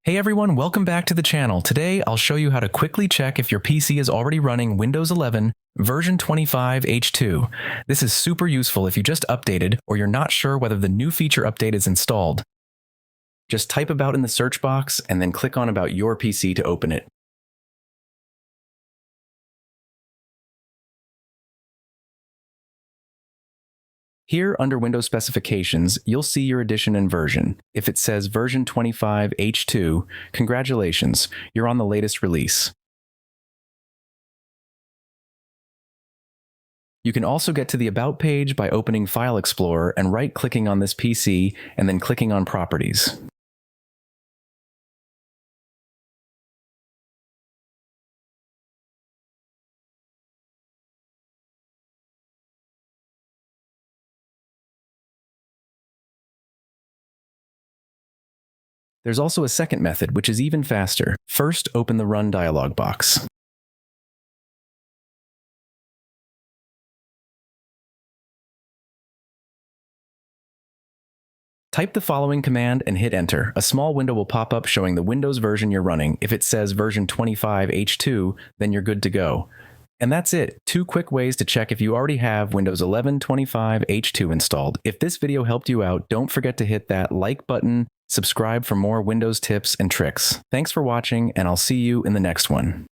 Hey everyone, welcome back to the channel. Today, I'll show you how to quickly check if your PC is already running Windows 11 version 25 H2. This is super useful if you just updated or you're not sure whether the new feature update is installed. Just type about in the search box and then click on About Your PC to open it. Here, under Windows Specifications, you'll see your edition and version. If it says version 25 H2, congratulations, you're on the latest release. You can also get to the About page by opening File Explorer and right-clicking on this PC and then clicking on Properties. There's also a second method, which is even faster. First, open the Run dialog box. Type the following command and hit Enter. A small window will pop up showing the Windows version you're running. If it says version 25 H2, then you're good to go. And that's it. 2 quick ways to check if you already have Windows 11 25 H2 installed. If this video helped you out, don't forget to hit that like button, subscribe for more Windows tips and tricks. Thanks for watching, and I'll see you in the next one.